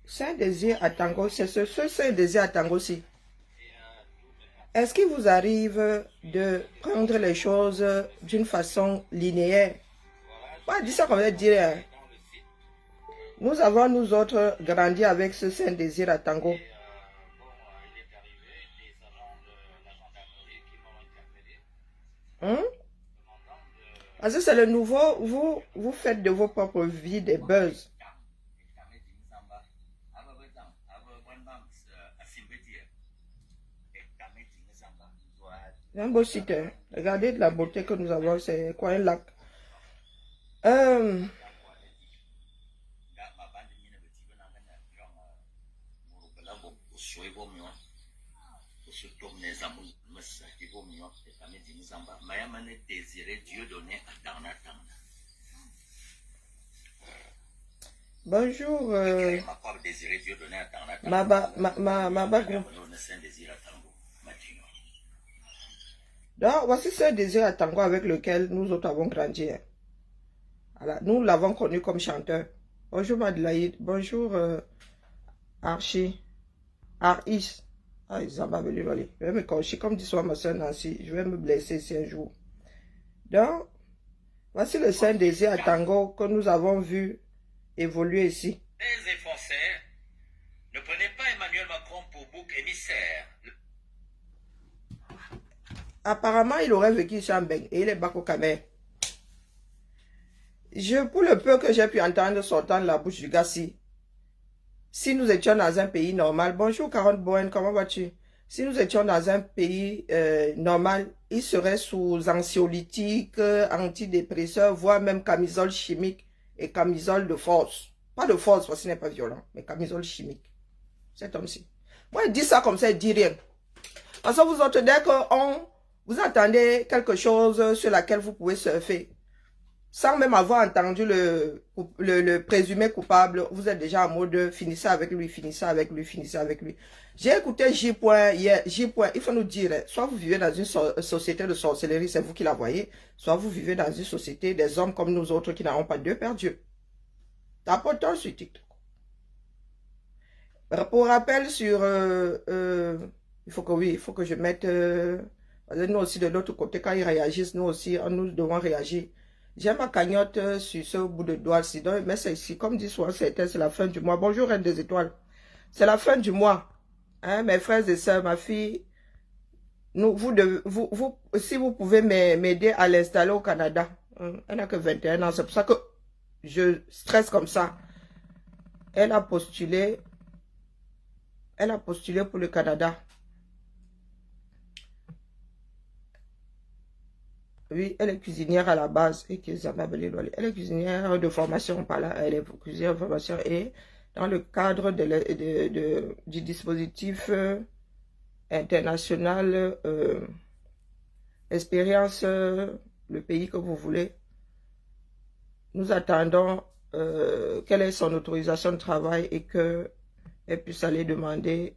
Saint-Désir à Tango, c'est ce Saint-Désir à Tango-ci. Est-ce qu'il vous arrive de prendre les choses d'une façon linéaire? Ouais, dis ça comme ça, dire. Nous avons, nous autres, grandi avec ce Saint-Désir à Tango. Hein? Parce que c'est le nouveau, vous faites de vos propres vies des buzz. C'est un beau site. Hein? Regardez la beauté que nous avons, c'est quoi un lac. Bonjour, Maba Group. Donc, voici ce désir à Tango avec lequel nous autres avons grandi. Hein. Voilà, nous l'avons connu comme chanteur. Bonjour Madelaïde, bonjour Archie, Aris. Ah, ils ont pas venu aller. Je vais me cocher comme dit soir ma soeur Nancy. Je vais me blesser ici un jour. Donc, voici le Saint-Désir à Tango que nous avons vu évoluer ici. Les Français, ne prenez pas Emmanuel Macron pour bouc émissaire. Apparemment, il aurait vécu ici en Beng et il est bac au Camer. Pour le peu que j'ai pu entendre sortant de la bouche du gars, si nous étions dans un pays normal, bonjour Caroline Bowen, comment vas-tu? Si nous étions dans un pays normal, il serait sous anxiolytique, antidépresseur, voire même camisole chimique et camisole de force. Pas de force, parce qu'il n'est pas violent, mais camisole chimique. Cet homme-ci. Moi, il dit ça comme ça, il dit rien. Parce que vous autres, dès que vous entendez quelque chose sur laquelle vous pouvez surfer, sans même avoir entendu le présumé coupable, vous êtes déjà en mode finissez avec lui, finissez avec lui, finissez avec lui. J'ai écouté J. hier, J. Il faut nous dire, soit vous vivez dans une société de sorcellerie, c'est vous qui la voyez, soit vous vivez dans une société des hommes comme nous autres qui n'avons pas Dieu Père Dieu. Tapotant sur TikTok. Pour rappel sur... il faut que je mette... nous aussi de l'autre côté, quand ils réagissent, nous aussi, nous devons réagir. J'ai ma cagnotte sur ce bout de doigt, sinon, mais c'est ici, comme dit souvent certains, c'est la fin du mois. Bonjour, Reine des Étoiles. C'est la fin du mois. Hein, mes frères et sœurs, ma fille, si vous pouvez m'aider à l'installer au Canada, hein, elle n'a que 21 ans, c'est pour ça que je stresse comme ça. Elle a postulé pour le Canada. Oui, elle est cuisinière à la base. Elle est cuisinière de formation par là. Elle est cuisinière de formation et dans le cadre du dispositif international expérience, le pays que vous voulez. Nous attendons quelle est son autorisation de travail et qu'elle puisse aller demander,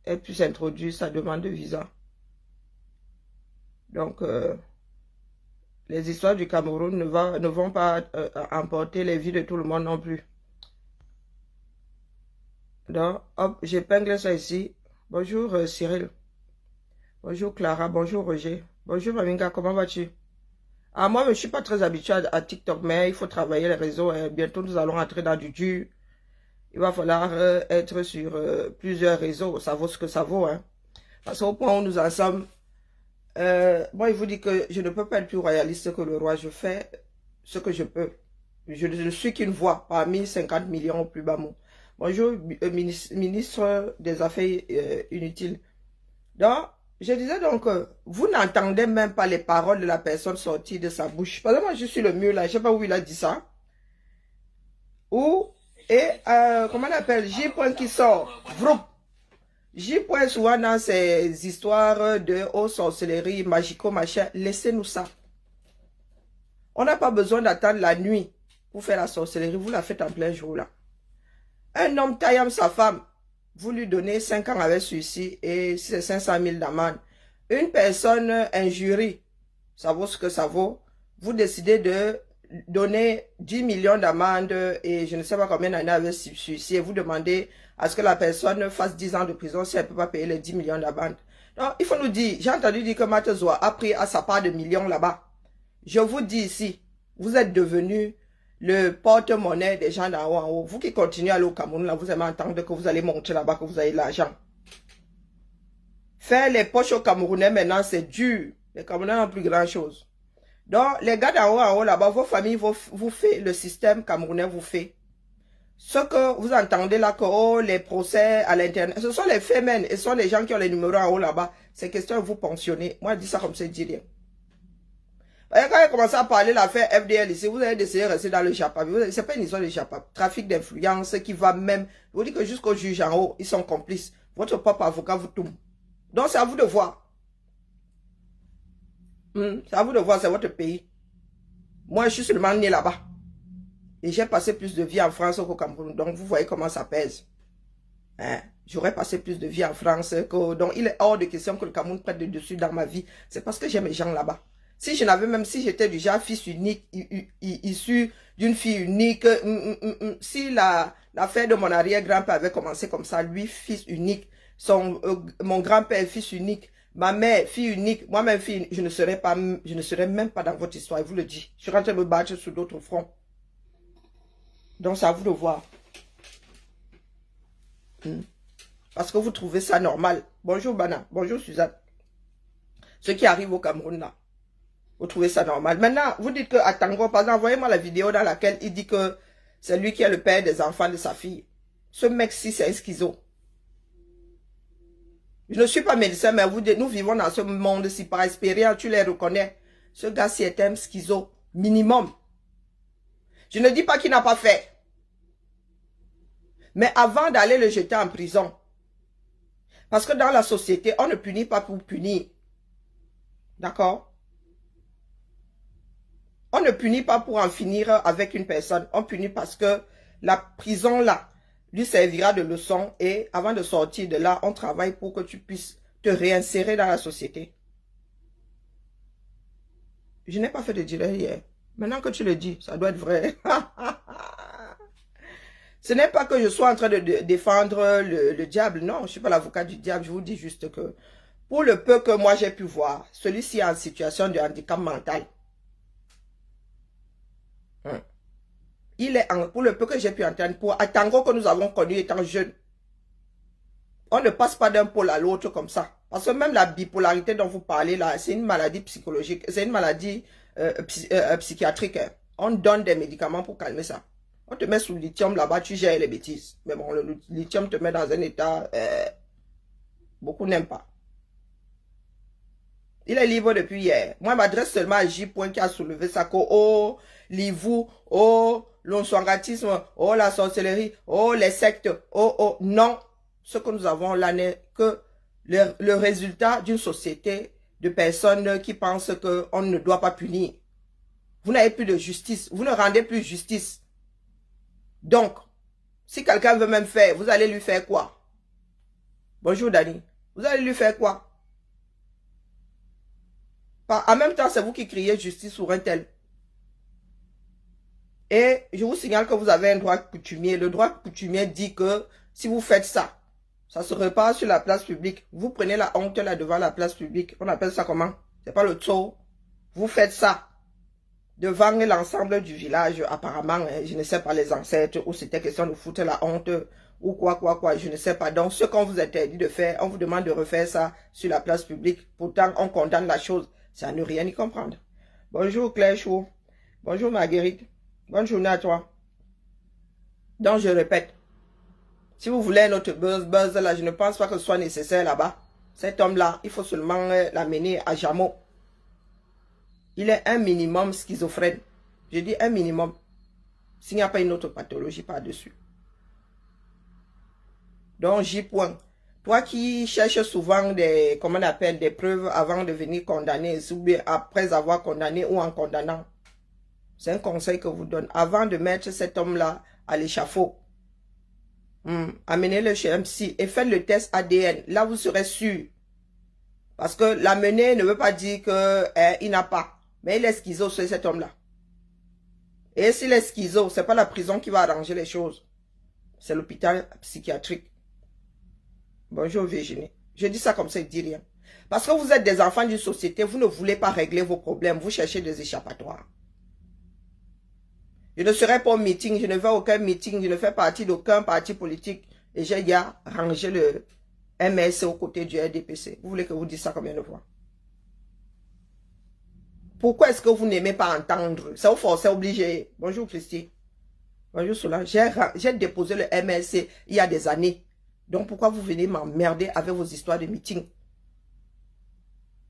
elle puisse introduire sa demande de visa. Donc, les histoires du Cameroun ne vont pas emporter les vies de tout le monde non plus. Donc, hop, j'épingle ça ici. Bonjour Cyril. Bonjour Clara. Bonjour Roger. Bonjour Maminga, comment vas-tu? Ah, moi, je ne suis pas très habituée à TikTok, mais il faut travailler les réseaux. Bientôt, nous allons entrer dans du dur. Il va falloir être sur plusieurs réseaux. Ça vaut ce que ça vaut. Hein. Parce qu'au point où nous en sommes, moi, il vous dit que je ne peux pas être plus royaliste que le roi. Je fais ce que je peux. Je ne suis qu'une voix parmi 50 millions au plus bas mot. Bonjour, ministre des Affaires inutiles. Donc, je disais donc, vous n'entendez même pas les paroles de la personne sorties de sa bouche. Parce que moi, je suis le mur là. Je ne sais pas où il a dit ça. Comment on appelle? J. qui sort. Vroup. J. souvent dans ces histoires de sorcellerie, magico, machin, laissez-nous ça. On n'a pas besoin d'attendre la nuit pour faire la sorcellerie. Vous la faites en plein jour là. Un homme taillant sa femme, vous lui donnez 5 ans avec celui-ci et c'est 500 000 d'amende. Une personne injurie, ça vaut ce que ça vaut. Vous décidez de donner 10 millions d'amende et je ne sais pas combien d'années avec sursis et vous demandez à ce que la personne fasse 10 ans de prison si elle ne peut pas payer les 10 millions d'amende. Donc, il faut nous dire, j'ai entendu dire que Matezoa a pris à sa part de millions là-bas. Je vous dis ici, vous êtes devenu le porte-monnaie des gens d'en haut en haut. Vous qui continuez à aller au Cameroun, là, vous aimez entendre que vous allez monter là-bas, que vous avez de l'argent. Faire les poches aux Camerounais maintenant, c'est dur. Les Camerounais n'ont plus grand-chose. Donc, les gars d'en haut là-bas, vos familles vous fait, le système camerounais vous fait. Ce que vous entendez là, que oh, les procès à l'internet, ce sont les faits men, et ce sont les gens qui ont les numéros en haut là-bas. C'est question de vous pensionner. Moi, je dis ça comme ça, je dis rien. Et quand il a commencé à parler de l'affaire FDL ici, vous avez décidé de rester dans le Japap. C'est pas une histoire de Japap. Trafic d'influence qui va même, je vous dis que jusqu'au juge en haut, ils sont complices. Votre propre avocat vous tombe. Donc, c'est à vous de voir. C'est à vous de voir, c'est votre pays. Moi, je suis seulement né là-bas. Et j'ai passé plus de vie en France qu'au Cameroun. Donc, vous voyez comment ça pèse. Hein? J'aurais passé plus de vie en France que... Donc, il est hors de question que le Cameroun prenne le dessus dans ma vie. C'est parce que j'ai mes gens là-bas. Si je n'avais, même si j'étais du genre fils unique, issu d'une fille unique, si l'affaire de mon arrière-grand-père avait commencé comme ça, lui, fils unique, mon grand-père, fils unique, ma mère, fille unique, moi-même, fille unique, je ne serais même pas dans votre histoire, je vous le dis. Je suis rentré me battre sur d'autres fronts. Donc, c'est à vous de voir. Parce que vous trouvez ça normal. Bonjour, Bana. Bonjour, Suzanne. Ceux qui arrivent au Cameroun, là. Vous trouvez ça normal. Maintenant, vous dites que à Tango, par exemple, envoyez-moi la vidéo dans laquelle il dit que c'est lui qui est le père des enfants de sa fille. Ce mec-ci, c'est un schizo. Je ne suis pas médecin, mais vous dites, nous vivons dans ce monde-ci par expérience, tu les reconnais. Ce gars-ci est un schizo minimum. Je ne dis pas qu'il n'a pas fait. Mais avant d'aller le jeter en prison, parce que dans la société, on ne punit pas pour punir. D'accord? On ne punit pas pour en finir avec une personne. On punit parce que la prison là lui servira de leçon et avant de sortir de là, on travaille pour que tu puisses te réinsérer dans la société. Je n'ai pas fait de direct hier. Maintenant que tu le dis, ça doit être vrai. Ce n'est pas que je sois en train de défendre le diable. Non, je ne suis pas l'avocat du diable. Je vous dis juste que pour le peu que moi j'ai pu voir, celui-ci est en situation de handicap mental. Il est, pour le peu que j'ai pu entendre, pour Tango que nous avons connu étant jeune, on ne passe pas d'un pôle à l'autre comme ça. Parce que même la bipolarité dont vous parlez là, c'est une maladie psychologique, c'est une maladie psychiatrique. Hein. On donne des médicaments pour calmer ça. On te met sous le lithium là-bas, tu gères les bêtises. Mais bon, le lithium te met dans un état, beaucoup n'aiment pas. Il est libre depuis hier. Moi, je m'adresse seulement à J. qui a soulevé ça. Oh, l'ivou, oh, l'onswangatisme, oh, la sorcellerie, oh, les sectes, oh, oh. Non, ce que nous avons là n'est que le résultat d'une société de personnes qui pensent qu'on ne doit pas punir. Vous n'avez plus de justice. Vous ne rendez plus justice. Donc, si quelqu'un veut même faire, vous allez lui faire quoi? Bonjour, Dani. Vous allez lui faire quoi? En même temps, c'est vous qui criez justice sur un tel. Et je vous signale que vous avez un droit coutumier. Le droit coutumier dit que si vous faites ça, ça se repart sur la place publique. Vous prenez la honte là devant la place publique. On appelle ça comment? C'est pas le tso. Vous faites ça devant l'ensemble du village. Apparemment, je ne sais pas les ancêtres, ou c'était question de foutre la honte, ou quoi, je ne sais pas. Donc, ce qu'on vous interdit de faire, on vous demande de refaire ça sur la place publique. Pourtant, on condamne la chose. C'est à ne rien y comprendre. Bonjour Claire Chou. Bonjour Marguerite. Bonne journée à toi. Donc je répète, si vous voulez notre buzz là, je ne pense pas que ce soit nécessaire là-bas. Cet homme-là, il faut seulement l'amener à Jamo. Il est un minimum schizophrène. Je dis un minimum. S'il n'y a pas une autre pathologie par-dessus. Donc J. Toi qui cherches souvent des, comment on appelle, des preuves avant de venir condamner, ou bien après avoir condamné ou en condamnant. C'est un conseil que je vous donne. Avant de mettre cet homme-là à l'échafaud, amenez-le chez un psy et faites le test ADN. Là, vous serez sûr. Parce que l'amener ne veut pas dire qu'il n'a pas. Mais il est schizo, c'est cet homme-là. Et s'il est schizo, ce n'est pas la prison qui va arranger les choses. C'est l'hôpital psychiatrique. Bonjour Virginie. Je dis ça comme ça, il ne dit rien. Parce que vous êtes des enfants d'une société, vous ne voulez pas régler vos problèmes, vous cherchez des échappatoires. Je ne serai pas au meeting, je ne vais à aucun meeting, je ne fais partie d'aucun parti politique. Et j'ai déjà rangé le MSC aux côtés du RDPC. Vous voulez que je vous dise ça combien de fois? Pourquoi est-ce que vous n'aimez pas entendre? C'est au forcé obligé. Bonjour Christy. Bonjour Solange. J'ai déposé le MSC il y a des années. Donc pourquoi vous venez m'emmerder avec vos histoires de meeting?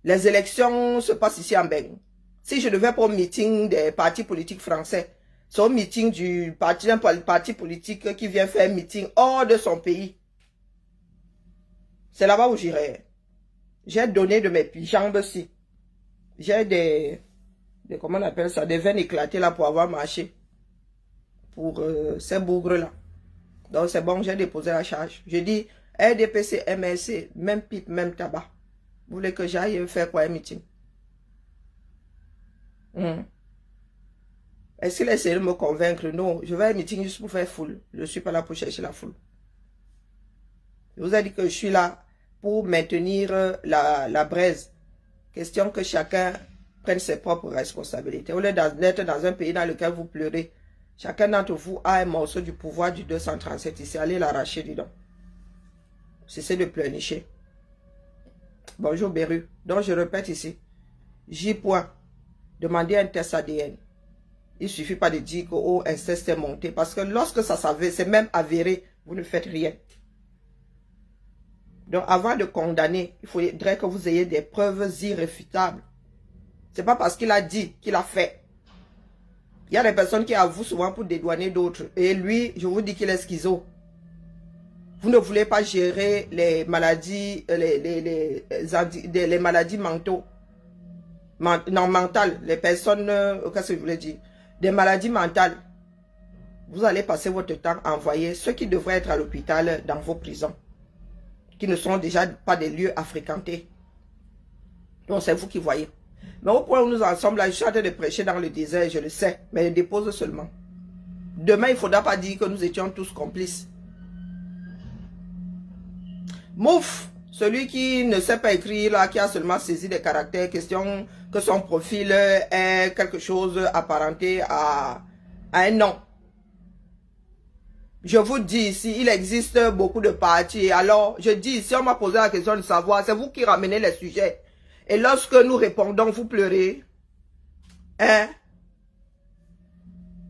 Les élections se passent ici en Belgique. Si je ne vais pas au meeting des partis politiques français, c'est au meeting du parti politique qui vient faire un meeting hors de son pays. C'est là-bas où j'irai. J'ai donné de mes jambes aussi. J'ai des comment on appelle ça, des veines éclatées là pour avoir marché. Pour ces bougres-là. Donc c'est bon, j'ai déposé la charge. Je dis, RDPC, MSC, même pipe, même tabac. Vous voulez que j'aille faire quoi un meeting? Est-ce qu'il essaie de me convaincre? Non, je vais à un meeting juste pour faire foule. Je ne suis pas là pour chercher la foule. Je vous ai dit que je suis là pour maintenir la braise. Question que chacun prenne ses propres responsabilités. Au lieu d'être dans un pays dans lequel vous pleurez, chacun d'entre vous a un morceau du pouvoir du 237 ici. Allez l'arracher, dis donc. Cessez de pleurnicher. Bonjour Beru. Donc je répète ici. J. Demandez un test ADN. Il ne suffit pas de dire que oh, un test est monté. Parce que lorsque ça s'avère, c'est même avéré, vous ne faites rien. Donc avant de condamner, il faudrait que vous ayez des preuves irréfutables. C'est pas parce qu'il a dit qu'il a fait. Il y a des personnes qui avouent souvent pour dédouaner d'autres. Et lui, je vous dis qu'il est schizo. Vous ne voulez pas gérer les maladies, les maladies mentaux. Non, mentales. Les personnes, qu'est-ce que je voulais dire? Des maladies mentales. Vous allez passer votre temps à envoyer ceux qui devraient être à l'hôpital dans vos prisons. Qui ne sont déjà pas des lieux à fréquenter. Donc c'est vous qui voyez. Mais au point où nous en sommes là, je suis en train de prêcher dans le désert, je le sais, mais je dépose seulement. Demain, il ne faudra pas dire que nous étions tous complices. Mouf, celui qui ne sait pas écrire, là, qui a seulement saisi des caractères, question que son profil est quelque chose apparenté à un nom. Je vous dis ici, il existe beaucoup de partis. Alors, je dis ici, on m'a posé la question de savoir, c'est vous qui ramenez les sujets. Et lorsque nous répondons, vous pleurez. Hein?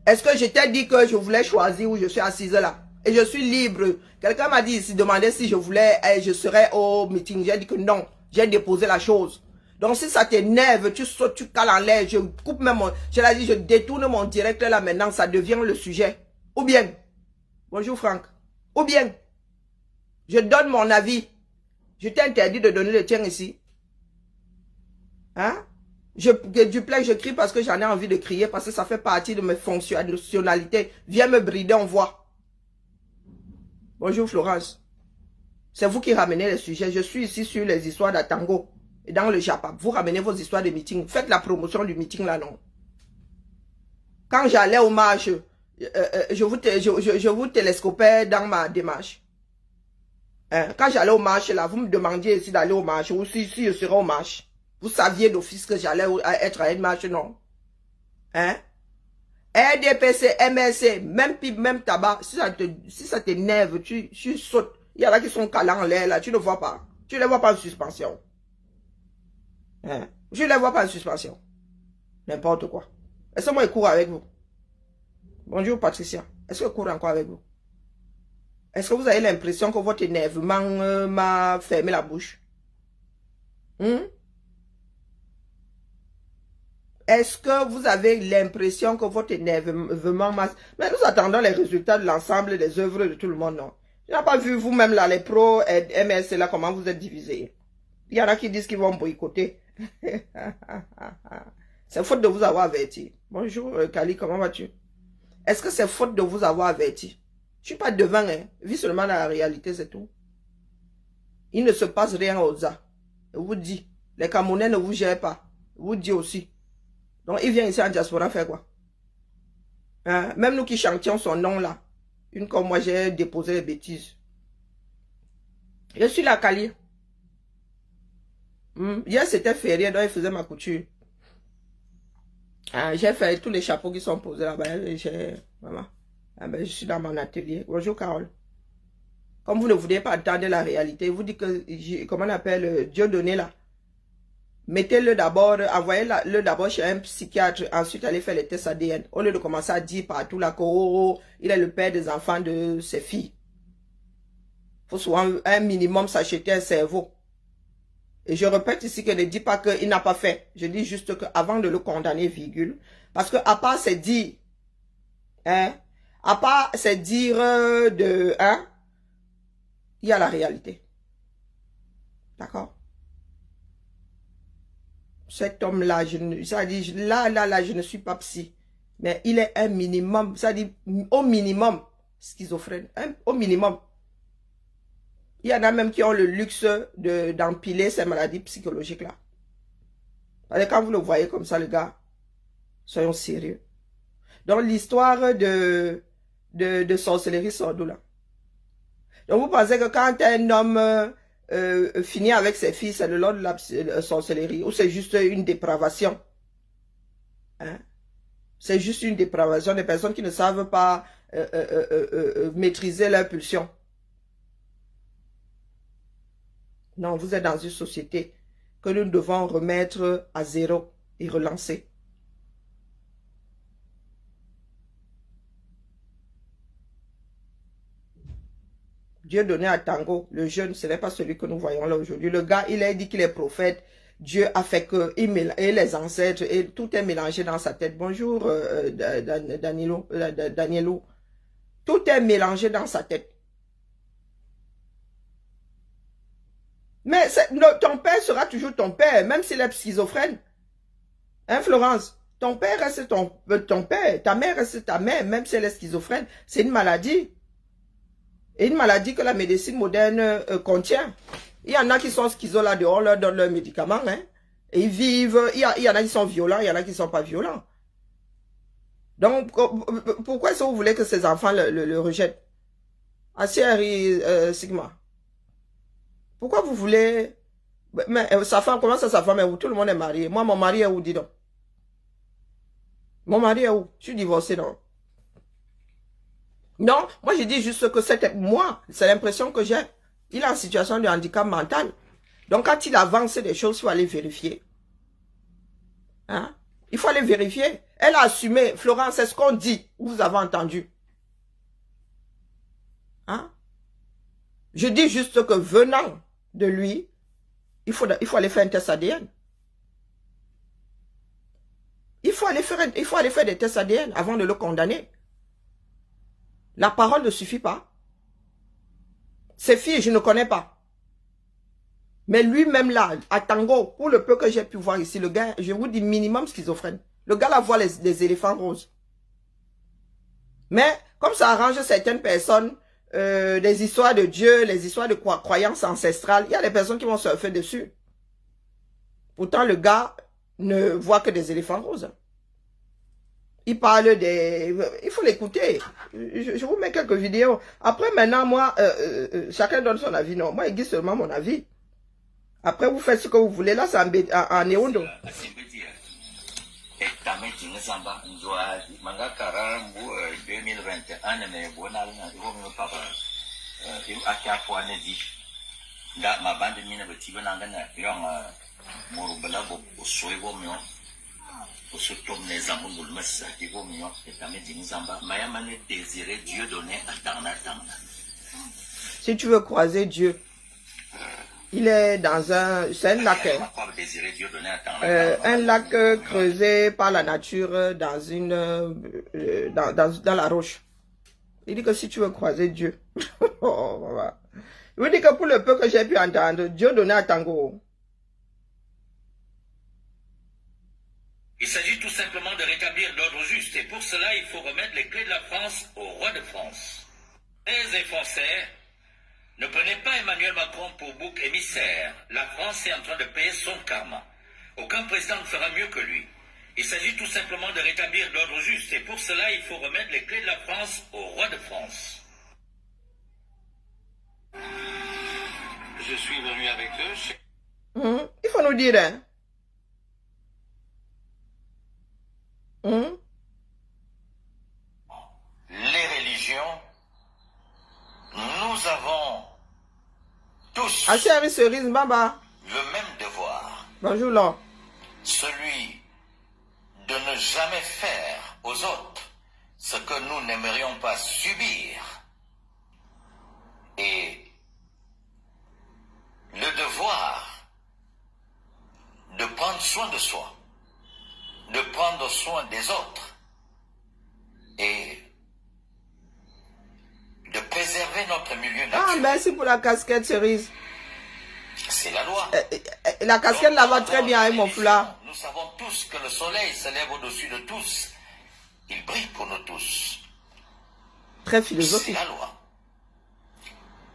Est-ce que je t'ai dit que je voulais choisir où je suis assise là? Et je suis libre. Quelqu'un m'a dit ici, demandait si je voulais, je serais au meeting. J'ai dit que non, j'ai déposé la chose. Donc si ça t'énerve, tu sautes, tu cales en l'air, je coupe même mon... Je l'ai dit, je détourne mon direct là maintenant, ça devient le sujet. Ou bien... Bonjour Franck. Ou bien, je donne mon avis. Je t'ai interdit de donner le tien ici. Hein? Je crie parce que j'en ai envie de crier, parce que ça fait partie de mes fonctionnalités. Viens me brider, on voit. Bonjour Florence. C'est vous qui ramenez les sujets. Je suis ici sur les histoires d'Atango et dans le Japon. Vous ramenez vos histoires de meeting. Faites la promotion du meeting là, non? Quand j'allais au marche... je vous télescopais dans ma démarche. Hein? Quand j'allais au marché là, vous me demandiez ici d'aller au marché ou si je serais au marché. Vous saviez d'office que j'allais être à une marche, non? Hein? RDPC, MSC, même pipe, même tabac, si ça t'énerve, tu sautes. Il y en a qui sont calants en l'air là, tu ne vois pas. Tu ne les vois pas en suspension. Hein? Je ne les vois pas en suspension. N'importe quoi. Est-ce que moi je cours avec vous? Bonjour Patricia, est-ce que je cours encore avec vous? Est-ce que vous avez l'impression que votre énervement m'a fermé la bouche? Est-ce que vous avez l'impression que votre énervement m'a... Mais nous attendons les résultats de l'ensemble des œuvres de tout le monde, non? Tu n'as pas vu vous-même là, les pros et MSC là, comment vous êtes divisés? Il y en a qui disent qu'ils vont boycotter. C'est faute de vous avoir averti. Bonjour Kali, comment vas-tu? Est-ce que c'est faute de vous avoir averti? Je suis pas devant, hein. Vis seulement dans la réalité, c'est tout. Il ne se passe rien aux ZA. Je vous dis, les Camerounais ne vous gèrent pas. Je vous dis aussi. Donc, il vient ici en diaspora faire quoi? Hein? Même nous qui chantions son nom là. Une comme moi, j'ai déposé les bêtises. Je suis la Kali. Hier, c'était férié, donc il faisait ma couture. J'ai fait tous les chapeaux qui sont posés là-bas. Maman. Je suis dans mon atelier. Bonjour, Carole. Comme vous ne voulez pas attendre la réalité, vous dites que, comment on appelle, Dieu donné là. Mettez-le d'abord, envoyez-le d'abord chez un psychiatre, ensuite allez faire les tests ADN. Au lieu de commencer à dire partout là que il est le père des enfants de ses filles. Il faut souvent un minimum s'acheter un cerveau. Et je répète ici que ne dis pas qu'il n'a pas fait. Je dis juste qu'avant de le condamner, virgule. Parce que à part c'est dire, hein, à part c'est dire de, hein, il y a la réalité. D'accord? Cet homme-là, ça dit, là, je ne suis pas psy. Mais il est un minimum, ça dit, au minimum, schizophrène. Au minimum. Il y en a même qui ont le luxe d'empiler ces maladies psychologiques-là. Parce que quand vous le voyez comme ça, les gars, soyons sérieux. Donc, l'histoire de sorcellerie sort d'où là? Donc, vous pensez que quand un homme finit avec ses filles, c'est le lot de la sorcellerie, ou c'est juste une dépravation? Hein? C'est juste une dépravation des personnes qui ne savent pas maîtriser leurs pulsions. Non, vous êtes dans une société que nous devons remettre à zéro et relancer. Dieu donné à Tango, le jeune, ce n'est pas celui que nous voyons là aujourd'hui. Le gars, il a dit qu'il est prophète. Dieu a fait que, et les ancêtres, et tout est mélangé dans sa tête. Bonjour, Danielo. Tout est mélangé dans sa tête. Mais ton père sera toujours ton père, même s'il est schizophrène. Hein, Florence? Ton père reste ton père, ta mère reste ta mère, même si elle est schizophrène. C'est une maladie. Et une maladie que la médecine moderne contient. Il y en a qui sont schizos là dehors, on leur donne leurs médicaments. Hein, et ils vivent, il y en a qui sont violents, il y en a qui ne sont pas violents. Donc, pourquoi est-ce que vous voulez que ces enfants le rejettent? Asieri Sigma. Pourquoi vous voulez... Mais sa femme, comment ça sa femme est où? Tout le monde est marié. Moi, mon mari est où, dis donc? Mon mari est où? Je suis divorcée, non? Non, moi je dis juste que c'était moi, c'est l'impression que j'ai. Il est en situation de handicap mental. Donc quand il avance des choses, il faut aller vérifier. Hein? Il faut aller vérifier. Elle a assumé, Florence, c'est ce qu'on dit, vous avez entendu. Hein? Je dis juste que venant de lui, il faut aller faire un test ADN. Il faut aller faire des tests ADN avant de le condamner. La parole ne suffit pas. Ces filles, je ne connais pas. Mais lui-même là, à Tango, pour le peu que j'ai pu voir ici, le gars, je vous dis minimum schizophrène. Le gars là voit les éléphants roses. Mais comme ça arrange certaines personnes, des histoires de Dieu, les histoires de croyances ancestrales, il y a des personnes qui vont surfer dessus. Pourtant, le gars ne voit que des éléphants roses. Il parle des... Il faut l'écouter. Je vous mets quelques vidéos. Après, maintenant, moi, chacun donne son avis. Non, moi, il dit seulement mon avis. Après, vous faites ce que vous voulez. Là, c'est en Néondo. Si tu veux croiser Dieu, il est dans c'est un lac. Un lac creusé par la nature dans dans la roche. Il dit que si tu veux croiser Dieu, il dit que pour le peu que j'ai pu entendre, Dieu donnait à Tango. Il s'agit tout simplement de rétablir l'ordre juste et pour cela, il faut remettre les clés de la France au roi de France. Les Français, ne prenez pas Emmanuel Macron pour bouc émissaire. La France est en train de payer son karma. Aucun président ne fera mieux que lui. Il s'agit tout simplement de rétablir l'ordre juste et pour cela, il faut remettre les clés de la France au roi de France. Je suis venu avec eux. Il faut nous dire, hein. Les religions, nous avons tous Ah, chérie cerise, baba. le même devoir, Bonjour, là. celui de ne jamais faire aux autres ce que nous n'aimerions pas subir. Et le devoir de prendre soin de soi, de prendre soin des autres et de préserver notre milieu Ah, naturel. merci pour la casquette cerise. C'est la loi. La casquette là va très bien avec mon foulard. Nous savons tous que le soleil se lève au-dessus de tous. Il brille pour nous tous. Très C'est philosophique. la loi.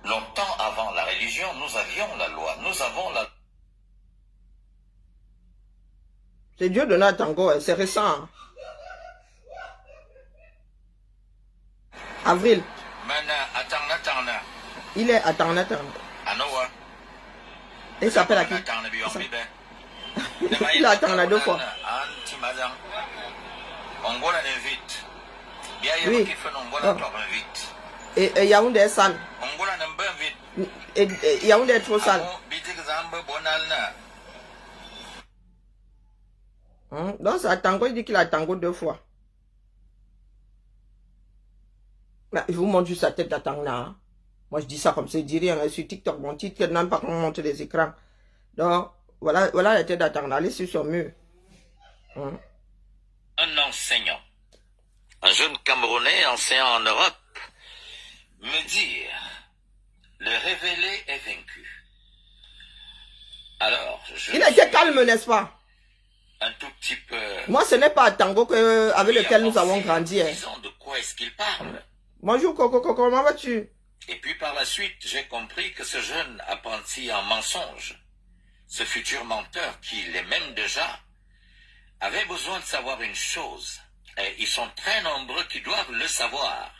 Longtemps avant la religion, nous avions la loi. Nous avons la... C'est Dieu donné à Tango, hein, c'est récent. Hein. Avril. Il est à Tangna. Il s'appelle à qui? Il a Tangna 2 fois. Oui. Oh. Et Yaoundé est sale. Et Yaoundé est trop sale. Donc c'est à Tango, il dit qu'il a Tango 2 fois. Mais je vous montre juste sa tête à Tangna. Hein. Moi je dis ça comme ça, je dis rien. Sur TikTok, mon titre, n'aime pas qu'on monte les écrans. Donc voilà la tête à Tangna, elle est sur son mur. Un enseignant, un jeune Camerounais enseignant en Europe, me dire, le révélé est vaincu. Alors, il était calme, n'est-ce pas? Un tout petit peu... Moi, ce n'est pas à Tango avec lequel nous avons grandi. Hein. Disons de quoi est-ce qu'il parle? Bonjour Coco, comment vas-tu? Et puis par la suite, j'ai compris que ce jeune apprenti en mensonge, ce futur menteur qui l'est même déjà, avait besoin de savoir une chose. Et ils sont très nombreux qui doivent le savoir,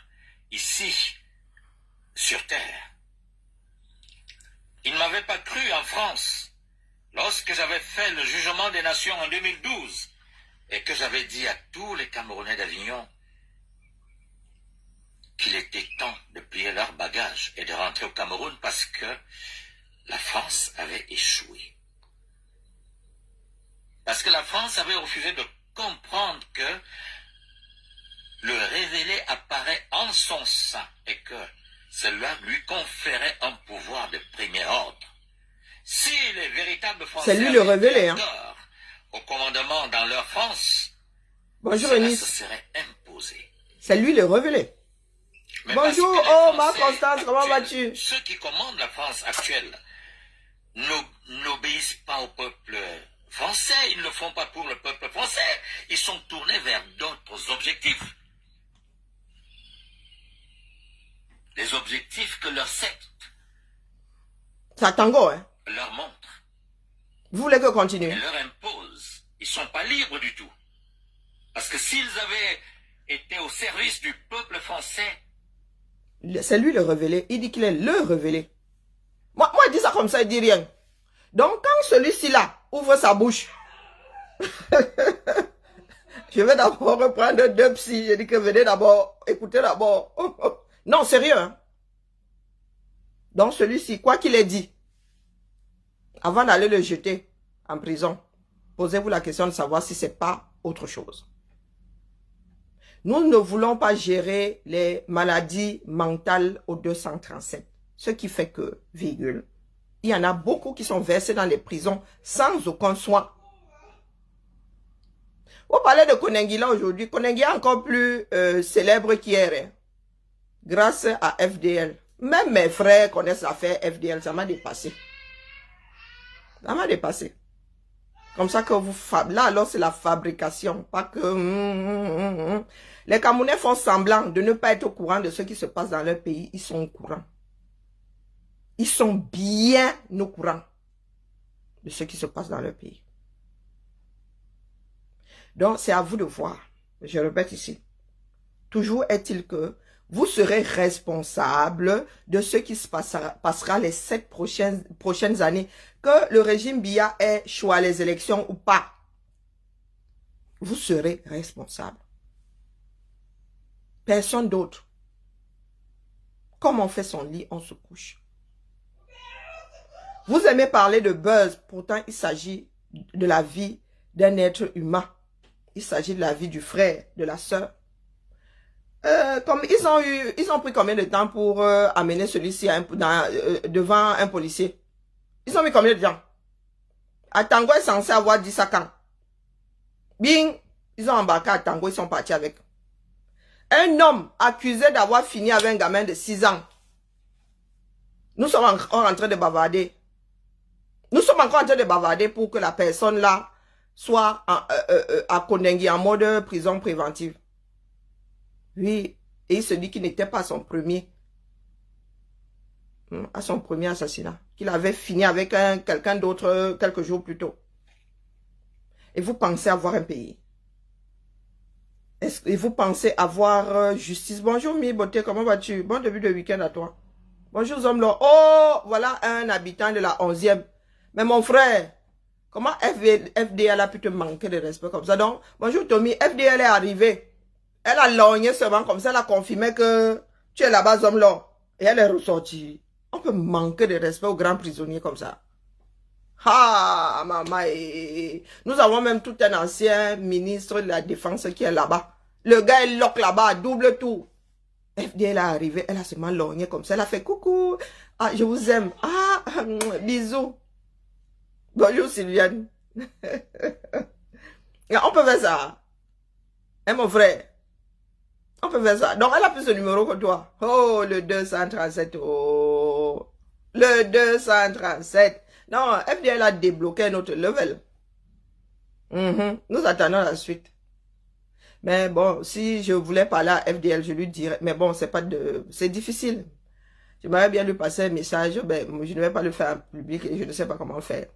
ici, sur Terre. Il ne m'avait pas cru en France, lorsque j'avais fait le jugement des nations en 2012, et que j'avais dit à tous les Camerounais d'Avignon qu'il était temps de plier leurs bagages et de rentrer au Cameroun parce que la France avait échoué. Parce que la France avait refusé de comprendre que le révélé apparaît en son sein et que cela lui conférait un pouvoir de premier ordre. Si les véritables Français c'est lui le révélé, hein. Au commandement dans leur France, bonjour cela Eunice. se serait imposé. C'est lui le révélé. Mais bonjour, oh ma Constance, comment vas-tu? Ceux qui commandent la France actuelle n'obéissent pas au peuple français, ils ne le font pas pour le peuple français, ils sont tournés vers d'autres objectifs. Les objectifs que leur secte C'est à Tango, hein? leur montre. Vous voulez que continue? Et leur impose. Ils ne sont pas libres du tout. Parce que s'ils avaient été au service du peuple français, c'est lui le révélé. Il dit qu'il est le révélé. Moi, il dit ça comme ça, il dit rien. Donc, quand celui-ci là ouvre sa bouche, je vais d'abord reprendre 2 psys. Je dis que venez d'abord, écoutez d'abord. Non, sérieux. Hein? Donc, celui-ci, quoi qu'il ait dit, avant d'aller le jeter en prison, posez-vous la question de savoir si c'est pas autre chose. Nous ne voulons pas gérer les maladies mentales au 237. Ce qui fait que, virgule, il y en a beaucoup qui sont versés dans les prisons sans aucun soin. On parlait de Konengi là aujourd'hui. Konengi est encore plus célèbre qu'hier. Hein, grâce à FDL. Même mes frères connaissent l'affaire FDL. Ça m'a dépassé. Ça m'a dépassé. Comme ça que vous... Là, alors, c'est la fabrication. Pas que... Les Camerounais font semblant de ne pas être au courant de ce qui se passe dans leur pays. Ils sont au courant. Ils sont bien au courant de ce qui se passe dans leur pays. Donc, c'est à vous de voir. Je répète ici. Toujours est-il que vous serez responsable de ce qui se passera les 7 prochaines années. Que le régime Biya ait choisi les élections ou pas. Vous serez responsable. Personne d'autre. Comme on fait son lit, on se couche. Vous aimez parler de buzz, pourtant il s'agit de la vie d'un être humain. Il s'agit de la vie du frère, de la sœur. Comme ils ont pris combien de temps pour amener celui-ci devant un policier? Ils ont mis combien de temps? À Tango est censé avoir 10 à quand? Bing! Ils ont embarqué à Tango, ils sont partis avec. Un homme accusé d'avoir fini avec un gamin de 6 ans. Nous sommes encore en train de bavarder. Nous sommes encore en train de bavarder pour que la personne là soit à Kondengi en mode prison préventive. Oui, et il se dit qu'il n'était pas son premier. À son premier assassinat. Qu'il avait fini avec quelqu'un d'autre quelques jours plus tôt. Et vous pensez avoir un pays? Et vous pensez avoir justice? Bonjour Mi Beauté, comment vas-tu? Bon début de week-end à toi. Bonjour Zomlo. Oh, voilà un habitant de la 11e. Mais mon frère, comment FDL a pu te manquer de respect comme ça? Donc, bonjour Tommy, FDL est arrivée. Elle a lorgné seulement comme ça, elle a confirmé que tu es là-bas Zomlo. Et elle est ressortie. On peut manquer de respect aux grands prisonniers comme ça. Ah, maman, nous avons même tout un ancien ministre de la Défense qui est là-bas. Le gars est lock là-bas à double tour. FDL est arrivée, elle a seulement lorgné comme ça. Elle a fait coucou. Ah, je vous aime. Ah, bisous. Bonjour Sylviane. On peut faire ça. Hein, mon frère? On peut faire ça. Donc, elle a plus ce numéro que toi. Oh, le 237. Oh, le 237. Non, FDL a débloqué un autre level. Nous attendons la suite. Mais bon, si je voulais parler à FDL, je lui dirais. Mais bon, c'est difficile. J'aimerais bien lui passer un message. Ben, je ne vais pas le faire en public et je ne sais pas comment faire.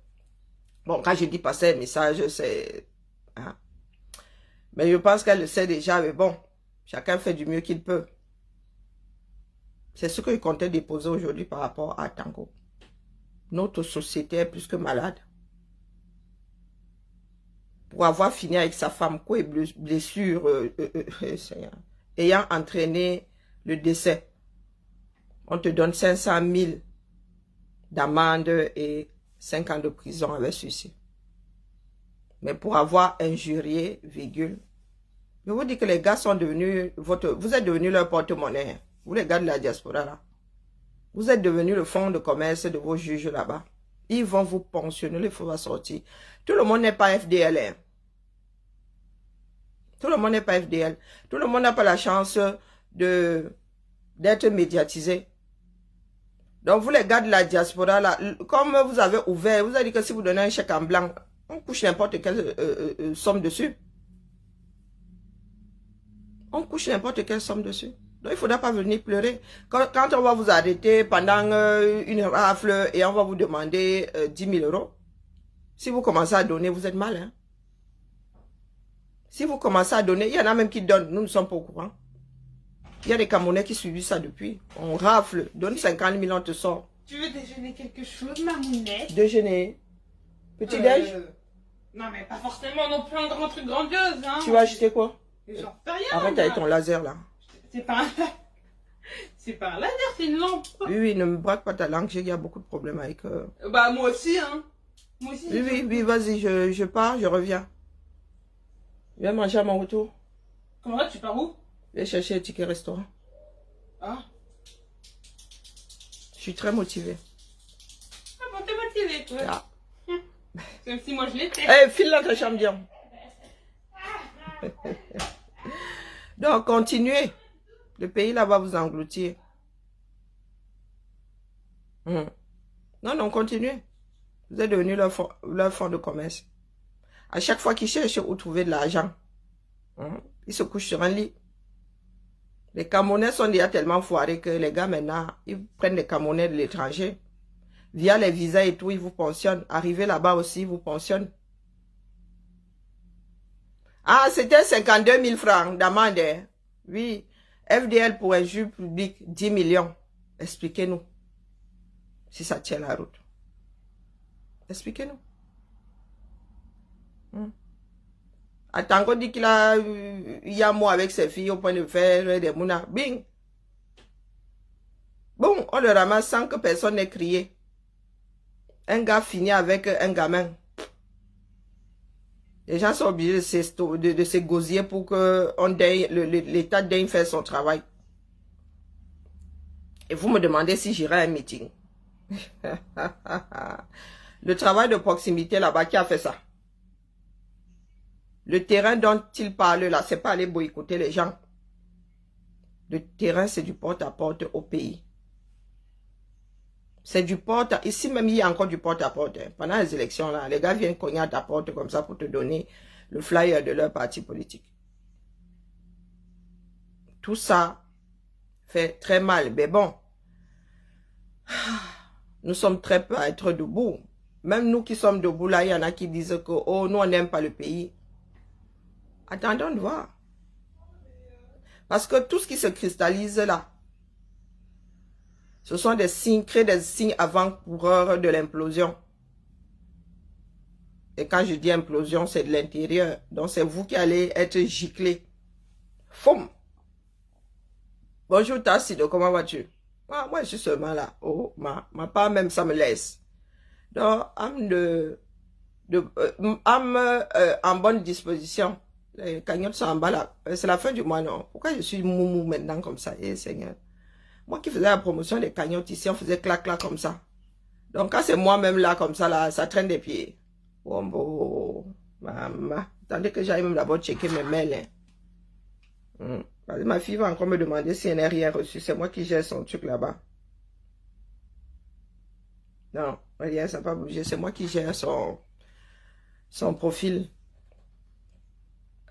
Bon, quand je dis passer un message, c'est... Hein. Mais je pense qu'elle le sait déjà. Mais bon, chacun fait du mieux qu'il peut. C'est ce que je comptais déposer aujourd'hui par rapport à Tango. Notre société est plus que malade. Pour avoir fini avec sa femme, quoi et blessure, ayant entraîné le décès, on te donne 500 000 d'amende et 5 ans de prison avec suicide. Mais pour avoir injurié, virgule, je vous dis que les gars sont devenus vous êtes devenus leur porte-monnaie. Vous les gars de la diaspora là. Vous êtes devenus le fonds de commerce de vos juges là-bas. Ils vont vous pensionner, les faux va sortir. Tout le monde n'est pas FDL. Hein. Tout le monde n'est pas FDL. Tout le monde n'a pas la chance d'être médiatisé. Donc vous les gars de la diaspora là, comme vous avez ouvert, vous avez dit que si vous donnez un chèque en blanc, on couche n'importe quelle somme dessus. On couche n'importe quelle somme dessus. Donc, il ne faudra pas venir pleurer. Quand on va vous arrêter pendant une rafle et on va vous demander 10 000 €, si vous commencez à donner, vous êtes mal. Hein? Si vous commencez à donner, il y en a même qui donnent. Nous ne sommes pas au courant. Il y a des Camerounais qui suivent ça depuis. On rafle, donne 50 000, on te sort. Tu veux déjeuner quelque chose, ma mounette? Déjeuner. Petit déj? Non, mais pas forcément non plus un grand truc grandiose. Hein. Tu vas acheter quoi? J'en sais rien. Arrête avec ton laser là. C'est pas un... C'est pas un laser, c'est une lampe. Oui, oui, ne me braque pas ta langue, il y a beaucoup de problèmes avec... Bah, moi aussi, hein. Moi aussi. Oui, vas-y, je pars, je reviens. Je vais manger à mon retour. Comment là, tu pars où? Je vais chercher un ticket restaurant. Ah. Je suis très motivée. Ah bon, t'es motivée, toi. Ah. Comme si moi je l'étais. Eh, file dans ta chambre, Dion. Donc, continuez. Le pays là va vous engloutir. Non, non, continuez. Vous êtes devenu leur fonds de commerce. À chaque fois qu'ils cherchent où trouver de l'argent, ils se couchent sur un lit. Les Camerounais sont déjà tellement foirés que les gars maintenant, ils prennent des Camerounais de l'étranger. Via les visas et tout, ils vous pensionnent. Arrivez là-bas aussi, ils vous pensionnent. Ah, c'était 52 000 francs d'amende. Hein. Oui. FDL pour injure publique, 10 millions. Expliquez-nous. Si ça tient la route. Expliquez-nous. Attends qu'on dit qu'il a eu un mot avec ses filles au point de faire des mounas. Bing. Bon, on le ramasse sans que personne n'ait crié. Un gars finit avec un gamin. Les gens sont obligés de se gosier pour que l'État daigne faire son travail. Et vous me demandez si j'irai à un meeting. Le travail de proximité là-bas, qui a fait ça? Le terrain dont il parle là, c'est pas aller boycotter les gens. Le terrain, c'est du porte-à-porte au pays. C'est du porte. Ici même, il y a encore du porte-à-porte. Hein. Pendant les élections, là, les gars viennent cogner à ta porte comme ça pour te donner le flyer de leur parti politique. Tout ça fait très mal. Mais bon, nous sommes très peu à être debout. Même nous qui sommes debout, là, il y en a qui disent que oh, nous, on n'aime pas le pays. Attendons de voir. Parce que tout ce qui se cristallise là, ce sont des signes, créent des signes avant-coureurs de l'implosion. Et quand je dis implosion, c'est de l'intérieur. Donc c'est vous qui allez être giclé. Foum. Bonjour Tassido, comment vas-tu? Ah, moi je suis seulement là. Oh, ma part même ça me laisse. Donc, en bonne disposition. Les cagnottes sont en bas là. C'est la fin du mois, non? Pourquoi je suis moumou maintenant comme ça? Eh Seigneur. Moi qui faisais la promotion des cagnottes ici, on faisait clac-clac comme ça. Donc quand c'est moi-même là comme ça, là, ça traîne des pieds. Bon, maman. Attendez que j'aille même d'abord checker mes mails. Hein. Parce que ma fille va encore me demander si elle n'a rien reçu. C'est moi qui gère son truc là-bas. Non, rien, ça n'a pas bougé. C'est moi qui gère son profil.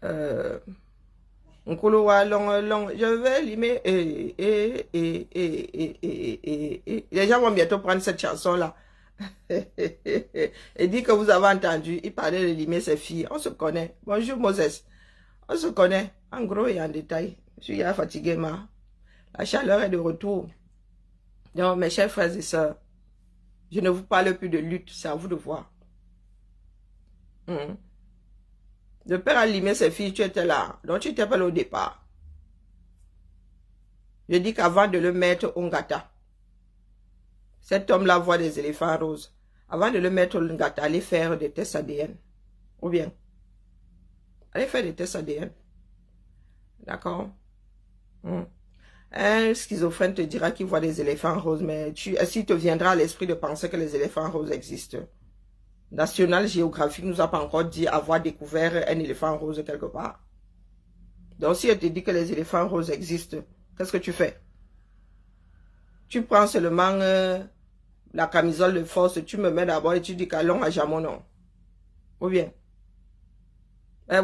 Je vais limer les gens vont bientôt prendre cette chanson là et dire que vous avez entendu, il parlait de limer ses filles. On se connaît. Bonjour Moses, on se connaît en gros et en détail. Je suis fatigué, la chaleur est de retour. Donc mes chers frères et sœurs, je ne vous parle plus de lutte, c'est à vous de voir. Le père a limé ses filles, tu étais là. Donc tu étais pas là au départ. Je dis qu'avant de le mettre au Ngata, cet homme-là voit des éléphants roses. Avant de le mettre au Ngata, allez faire des tests ADN. Ou bien, allez faire des tests ADN. D'accord? Un schizophrène te dira qu'il voit des éléphants roses, mais s'il te viendra à l'esprit de penser que les éléphants roses existent. National Geographic nous a pas encore dit avoir découvert un éléphant rose quelque part. Donc si elle te dit que les éléphants roses existent, qu'est-ce que tu fais? Tu prends seulement la camisole de force, tu me mets d'abord et tu dis qu'allons à Jamonon. Ou bien,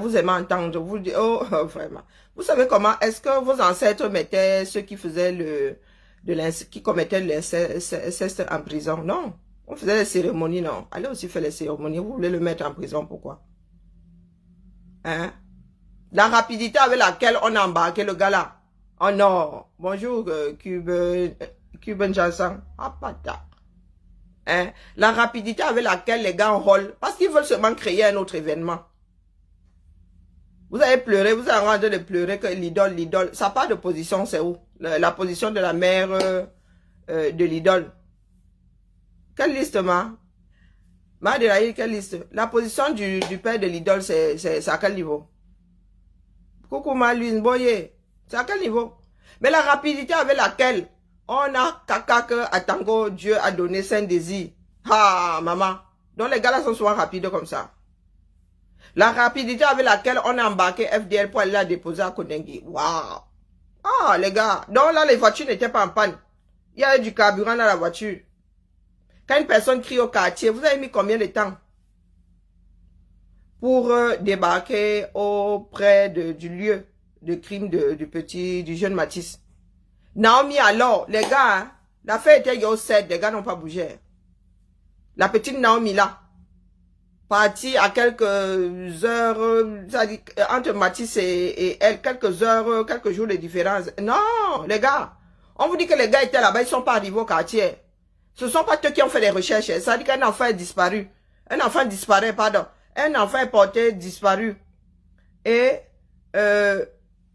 vous aimez entendre, vous dites, oh, vraiment. Vous savez comment, est-ce que vos ancêtres mettaient ceux qui faisaient qui commettaient l'inceste en prison? Non. On faisait les cérémonies, non. Allez aussi faire les cérémonies. Vous voulez le mettre en prison, pourquoi? Hein? La rapidité avec laquelle on a embarqué le gars là. Oh non. Bonjour, Cuban Janssen. Ah, pata. Hein? La rapidité avec laquelle les gars enrôlent. Parce qu'ils veulent seulement créer un autre événement. Vous avez pleuré, vous avez en train de pleurer que l'idole. Ça part de position, c'est où? La position de la mère de l'idole. Quelle liste, Madelaï, quelle liste? La position du père de l'idole, c'est à quel niveau? Coucou Louise Boye, c'est à quel niveau? Mais la rapidité avec laquelle on a caca que à Tango, Dieu a donné Saint-Désir. Ah, maman. Donc les gars là sont souvent rapides comme ça. La rapidité avec laquelle on a embarqué FDL pour aller la déposer à Kondengi. Waouh. Ah, les gars. Donc là, les voitures n'étaient pas en panne. Il y avait du carburant dans la voiture. Quand une personne crie au quartier, vous avez mis combien de temps pour débarquer auprès du lieu de crime du jeune Matisse? Naomi alors, les gars, hein, l'affaire était au 7, les gars n'ont pas bougé. La petite Naomi là, parti à quelques heures, c'est-à-dire entre Matisse et elle, quelques heures, quelques jours de différence. Non, les gars, on vous dit que les gars étaient là-bas, ils ne sont pas arrivés au quartier. Ce ne sont pas eux qui ont fait les recherches. Ça dit qu'un enfant est disparu. Un enfant disparaît, pardon. Un enfant est porté disparu. Et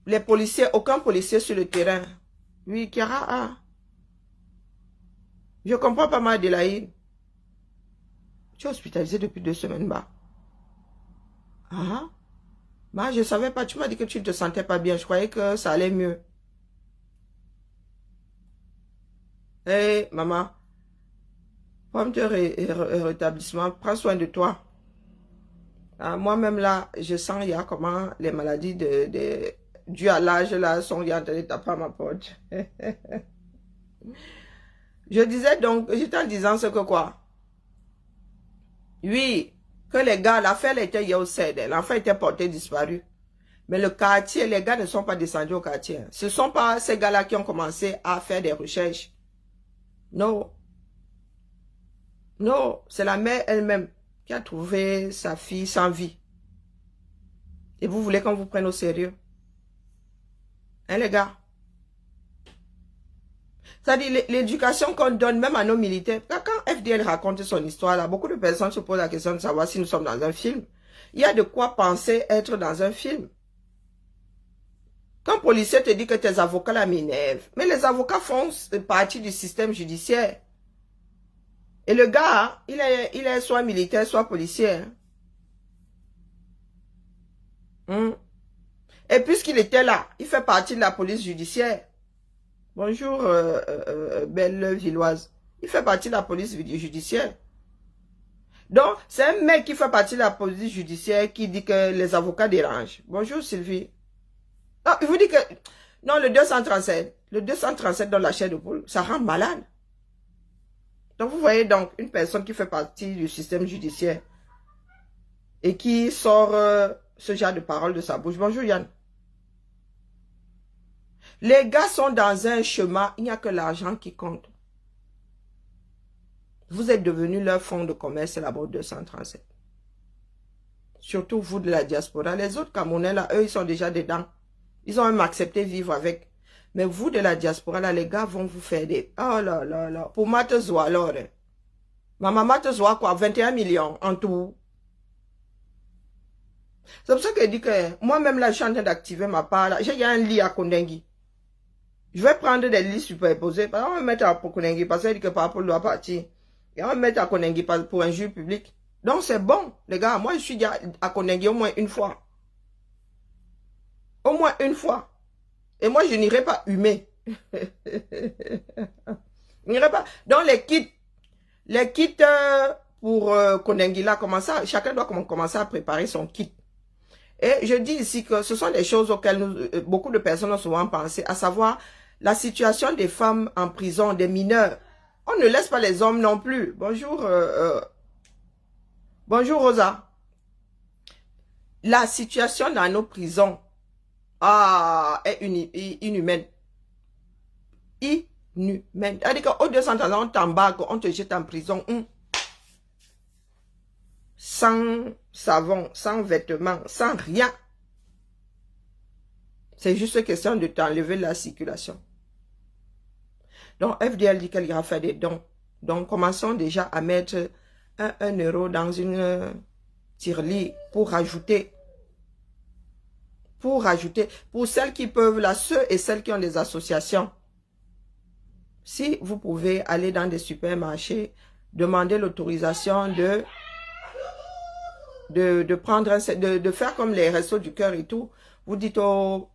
les policiers, aucun policier sur le terrain. Oui, Kiara, ah. Je comprends pas mal de la haine. Tu es hospitalisé depuis 2 semaines, bah. Ah, bah, je savais pas. Tu m'as dit que tu ne te sentais pas bien. Je croyais que ça allait mieux. Hé, maman. Prends ton rétablissement. Prends soin de toi. Ah, moi-même, là, je sens, il y a comment les maladies dues à l'âge, là, sont en train de taper à ma porte. Je disais donc, j'étais en disant ce que quoi? Oui, que les gars, l'affaire était hier au CED, l'enfant était porté disparu. Mais le quartier, les gars ne sont pas descendus au quartier. Ce ne sont pas ces gars-là qui ont commencé à faire des recherches. Non. Non, c'est la mère elle-même qui a trouvé sa fille sans vie. Et vous voulez qu'on vous prenne au sérieux? Hein, les gars? C'est-à-dire, l'éducation qu'on donne même à nos militaires. Quand FDL raconte son histoire, là, beaucoup de personnes se posent la question de savoir si nous sommes dans un film. Il y a de quoi penser être dans un film. Quand un policier te dit que tes avocats la m'énervent, mais les avocats font partie du système judiciaire. Et le gars, il est soit militaire, soit policier. Et puisqu'il était là, il fait partie de la police judiciaire. Bonjour, belle Villoise. Il fait partie de la police judiciaire. Donc, c'est un mec qui fait partie de la police judiciaire qui dit que les avocats dérangent. Bonjour, Sylvie. Non, il vous dit que... Non, le 237 dans la chair de poule, ça rend malade. Donc, vous voyez donc une personne qui fait partie du système judiciaire et qui sort ce genre de paroles de sa bouche. Bonjour, Yann. Les gars sont dans un chemin, il n'y a que l'argent qui compte. Vous êtes devenus leur fonds de commerce là-bas 237. Surtout vous de la diaspora. Les autres Camerounais là, eux, ils sont déjà dedans. Ils ont même accepté de vivre avec. Mais vous de la diaspora là, les gars vont vous faire des... Oh là là là. Pour Matezoa alors. Ma maman Matezoa quoi, 21 millions en tout. C'est pour ça qu'elle dit que moi-même là, je suis en train d'activer ma part là. J'ai un lit à Kondengui. Je vais prendre des lits superposés. On va mettre à Kondengui parce qu'elle dit que Papo doit partir. Et on va mettre à Kondengui pour un juge public. Donc c'est bon, les gars. Moi, je suis déjà à Kondengui au moins une fois. Au moins une fois. Et moi, je n'irai pas humer. Je n'irai pas. Donc les kits pour Kondengui là, chacun doit commencer à préparer son kit. Et je dis ici que ce sont des choses auxquelles beaucoup de personnes ont souvent pensé, à savoir la situation des femmes en prison, des mineurs. On ne laisse pas les hommes non plus. Bonjour, bonjour Rosa. La situation dans nos prisons est inhumaine. Inhumaine. C'est-à-dire qu'au 200 ans, on t'embarque, on te jette en prison. Sans savon, sans vêtements, sans rien. C'est juste question de t'enlever la circulation. Donc, FDL dit qu'elle ira faire des dons. Donc, commençons déjà à mettre 1 euro dans une tirelire pour rajouter. Pour celles qui peuvent, là, ceux et celles qui ont des associations. Si vous pouvez aller dans des supermarchés, demander l'autorisation de faire comme les restos du cœur et tout. Vous dites aux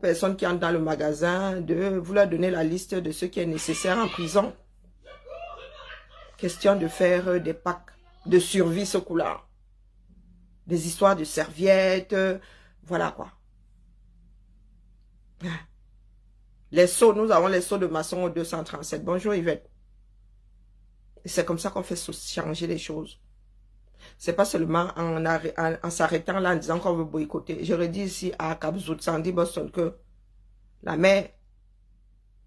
personnes qui entrent dans le magasin, vous leur donner la liste de ce qui est nécessaire en prison. Question de faire des packs de survie ce coup-là. Des histoires de serviettes, voilà quoi. Les seaux, nous avons les seaux de maçon au 237. Bonjour Yvette. C'est comme ça qu'on fait changer les choses. C'est pas seulement en s'arrêtant là en disant qu'on veut boycotter. Je redis ici à Kabzout, Sandy Boston que la mer,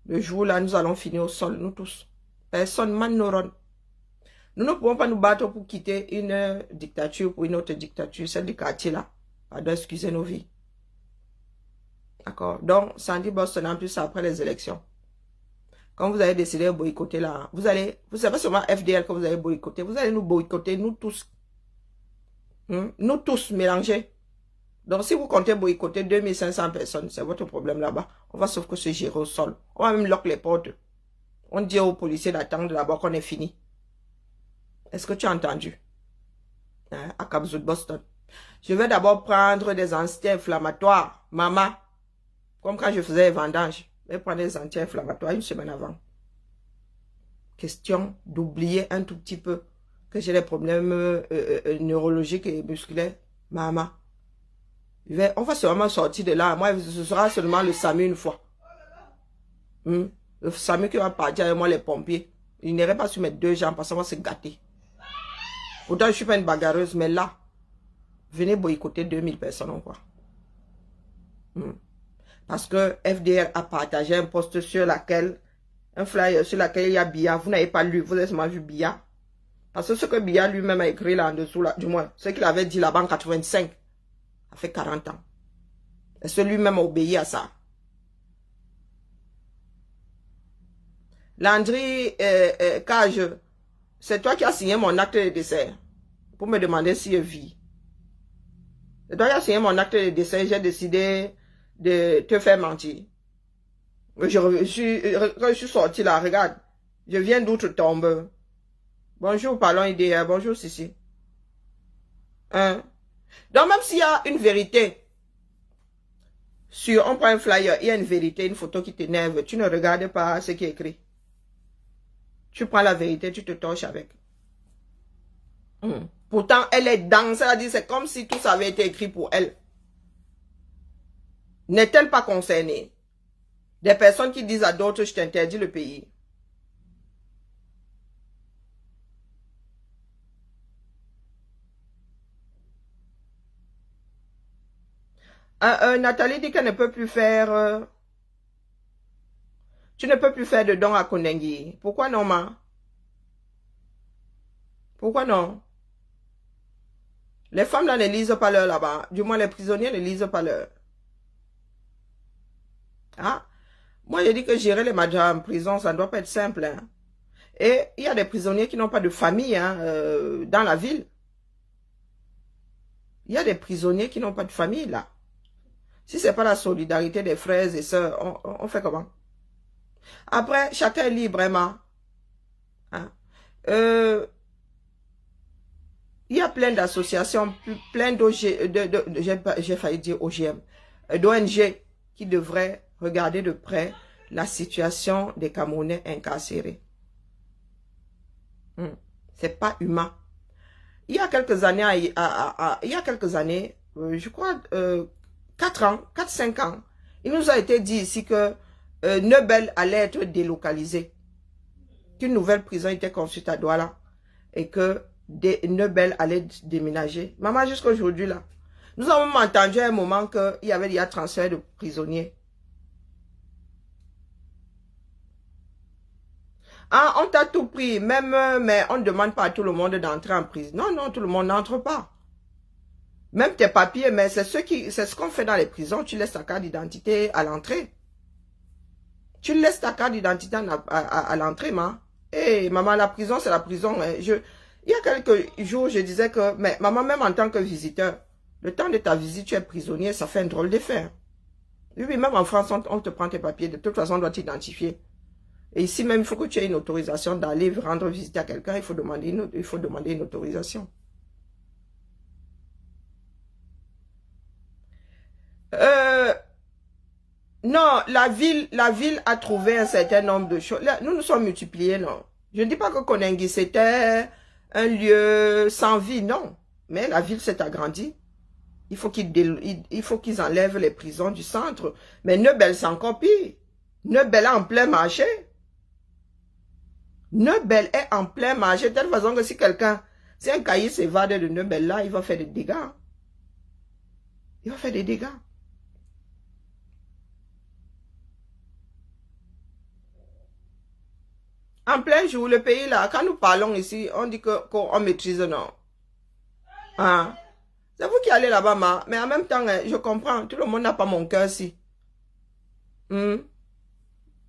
le jour là, nous allons finir au sol, nous tous. Personne m'en n'aura. Nous ne pouvons pas nous battre pour quitter une dictature pour une autre dictature, celle du quartier là. Pardon, excusez nos vies. D'accord. Donc, Sandy Boston, en plus, après les élections. Quand vous avez décidé de boycotter là, vous savez seulement FDL que vous allez boycotter. Vous allez nous boycotter, nous tous. Nous tous mélangés. Donc, si vous comptez boycotter 2500 personnes, c'est votre problème là-bas. On va sauf que se gérer au sol. On va même lock les portes. On dit aux policiers d'attendre là-bas qu'on est fini. Est-ce que tu as entendu? Hein, à Kabzout Boston. Je vais d'abord prendre des anti-inflammatoires. Maman. Comme quand je faisais les vendanges. Je vais prendre des anti-inflammatoires une semaine avant. Question d'oublier un tout petit peu que j'ai des problèmes neurologiques et musculaires. Maman. On va seulement sortir de là. Moi, ce sera seulement le SAMU une fois. Le SAMU qui va partir avec moi, les pompiers. Il n'irait pas sur mes 2 jambes parce qu'on va se gâter. Pourtant, je ne suis pas une bagarreuse, mais là, venez boycotter 2000 personnes encore. Parce que FDR a partagé un post sur laquelle, un flyer sur laquelle il y a Biya. Vous n'avez pas lu, vous avez seulement vu Biya. Parce que ce que Biya lui-même a écrit là en dessous, là, du moins, ce qu'il avait dit là-bas en 85, ça fait 40 ans. Est-ce que lui-même a obéi à ça? Landry Cage, c'est toi qui as signé mon acte de décès pour me demander si je vis. C'est toi qui as signé mon acte de décès, j'ai décidé de te faire mentir. Quand je suis sorti là, regarde, je viens d'outre-tombe. Bonjour, parlons IDR, bonjour Sissi. Hein? Donc même s'il y a une vérité, on prend un flyer, il y a une vérité, une photo qui t'énerve, tu ne regardes pas ce qui est écrit. Tu prends la vérité, tu te torches avec. Pourtant, elle est dans, c'est-à-dire c'est comme si tout ça avait été écrit pour elle. N'est-elle pas concernée? Des personnes qui disent à d'autres, je t'interdis le pays. Nathalie dit qu'elle ne peut plus faire... tu ne peux plus faire de dons à Kondengi. Pourquoi non, ma? Pourquoi non? Les femmes là ne lisent pas l'heure là-bas. Du moins, les prisonniers ne lisent pas l'heure. Ah, moi, j'ai dit que gérer les madras en prison, ça ne doit pas être simple. Hein. Et il y a des prisonniers qui n'ont pas de famille hein, dans la ville. Il y a des prisonniers qui n'ont pas de famille là. Si ce n'est pas la solidarité des frères et sœurs, on fait comment? Après, chacun est libre, vraiment. Hein? Il y a plein d'associations, plein d'OG, j'ai failli dire OGM, d'ONG qui devraient regarder de près la situation des Camerounais incarcérés. C'est pas humain. Il y a quelques années, je crois 4-5 ans, il nous a été dit ici que Nebel allait être délocalisé, qu'une nouvelle prison était construite à Douala et que Nebel allait déménager. Maman, jusqu'à aujourd'hui là, nous avons entendu à un moment qu'il y avait déjà transfert de prisonniers. Ah, on t'a tout pris, même, mais on ne demande pas à tout le monde d'entrer en prison. Non, non, tout le monde n'entre pas. Même tes papiers, mais c'est ce qu'on fait dans les prisons. Tu laisses ta carte d'identité à l'entrée. Tu laisses ta carte d'identité à l'entrée, maman. Eh, maman, la prison, c'est la prison. Hein. Il y a quelques jours, je disais que, mais maman, même en tant que visiteur, le temps de ta visite, tu es prisonnier, ça fait un drôle d'effet. Oui, même en France, on te prend tes papiers. De toute façon, on doit t'identifier. Et ici même, il faut que tu aies une autorisation d'aller rendre visite à quelqu'un. Il faut demander une autorisation. Non, la ville a trouvé un certain nombre de choses. Là, nous nous sommes multipliés, non. Je ne dis pas que Kondengi, c'était un lieu sans vie, non. Mais la ville s'est agrandie. Il faut qu'ils enlèvent les prisons du centre. Mais Nebel, c'est encore pire. Nebel est en plein marché. Nebel est en plein marché. De telle façon que si un cahier s'évade de Nebel là, il va faire des dégâts. Il va faire des dégâts. En plein jour, le pays là, quand nous parlons ici, on dit qu'on maîtrise, non. Hein? C'est vous qui allez là-bas, mais en même temps, je comprends, tout le monde n'a pas mon cœur si. Hmm?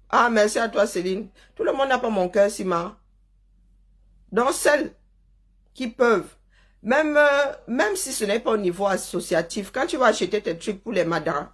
Ah, merci à toi, Céline. Tout le monde n'a pas mon cœur si, ma. Donc, celles qui peuvent, même si ce n'est pas au niveau associatif, quand tu vas acheter tes trucs pour les madaras,